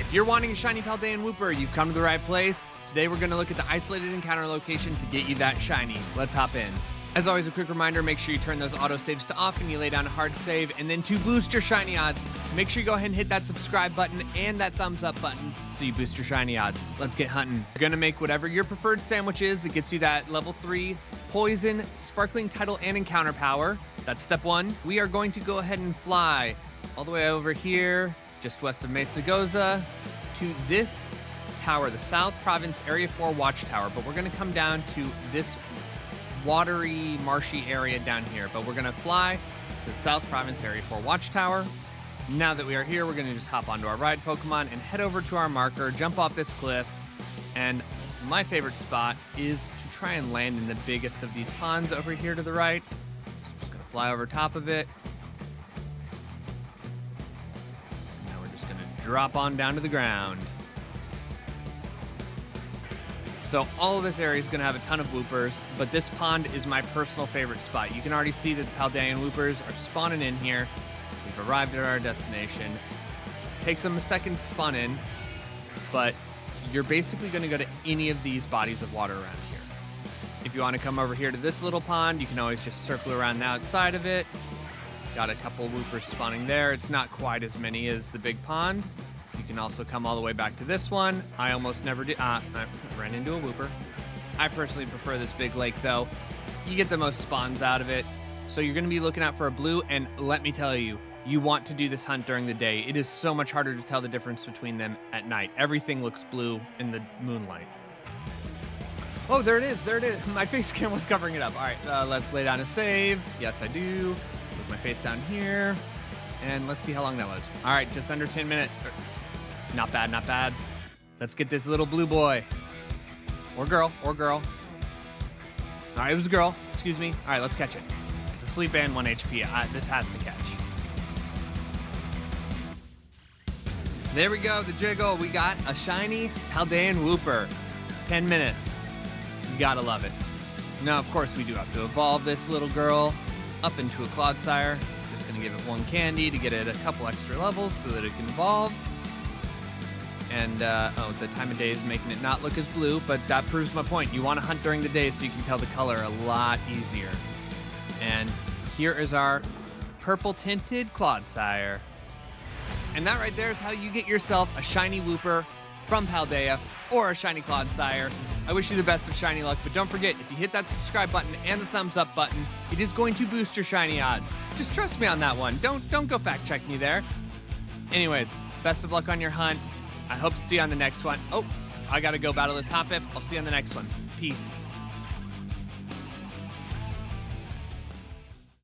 If you're wanting a Shiny Paldean Wooper, you've come to the right place. Today we're going to look at the isolated encounter location to get you that shiny. Let's hop in. As always, a quick reminder, make sure you turn those autosaves to off and you lay down a hard save. And then to boost your shiny odds, make sure you go ahead and hit that subscribe button and that thumbs up button so you boost your shiny odds. Let's get hunting. You're going to make whatever your preferred sandwich is that gets you that level 3 poison, sparkling title, and encounter power. That's step 1. We are going to go ahead and fly all the way over here, just west of Mesa Goza, to this tower, the South Province Area 4 Watchtower. But we're going to come down to this watery, marshy area down here. But we're going to fly to the South Province Area 4 Watchtower. Now that we are here, we're going to just hop onto our ride Pokemon and head over to our marker, jump off this cliff. And my favorite spot is to try and land in the biggest of these ponds over here to the right. So I'm just going to fly over top of it. Now we're just going to drop on down to the ground. So all of this area is going to have a ton of Woopers, but this pond is my personal favorite spot. You can already see that the Paldean Woopers are spawning in here. We've arrived at our destination. It takes them a second to spawn in, but you're basically going to go to any of these bodies of water around here. If you want to come over here to this little pond, you can always just circle around the outside of it. Got a couple Woopers spawning there. It's not quite as many as the big pond. You can also come all the way back to this one. I almost never do. I ran into a Wooper. I personally prefer this big lake, though. You get the most spawns out of it. So you're going to be looking out for a blue, and let me tell you, you want to do this hunt during the day. It is so much harder to tell the difference between them at night. Everything looks blue in the moonlight. Oh, there it is. There it is. My face cam was covering it up. All right, let's lay down a save. Yes, I do. Put my face down here. And let's see how long that was. All right, just under 10 minutes. Not bad, not bad. Let's get this little blue boy. Or girl, or girl. All right, it was a girl. Excuse me. All right, let's catch it. It's asleep and 1 HP. This has to catch. There we go, the jiggle. We got a shiny Paldean Wooper. 10 minutes. You gotta love it. Now, of course, we do have to evolve this little girl up into a Clodsire. Just gonna give it 1 candy to get it a couple extra levels so that it can evolve. And, the time of day is making it not look as blue, but that proves my point. You want to hunt during the day so you can tell the color a lot easier. And here is our purple-tinted Clodsire. And that right there is how you get yourself a shiny Wooper from Paldea or a shiny Clodsire. I wish you the best of shiny luck, but don't forget, if you hit that subscribe button and the thumbs up button, it is going to boost your shiny odds. Just trust me on that one. Don't go fact check me there. Anyways, best of luck on your hunt. I hope to see you on the next one. Oh, I gotta go battle this Hoppip. I'll see you on the next one. Peace.